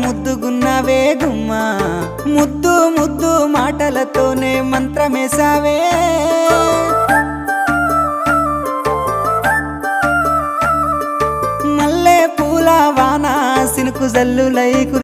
ముద్దుగున్నావే గుమ్మా ముద్దు ముద్దు మాటలతోనే మంత్రమేసావే మల్లె పూల వాన సినుకు జల్లులై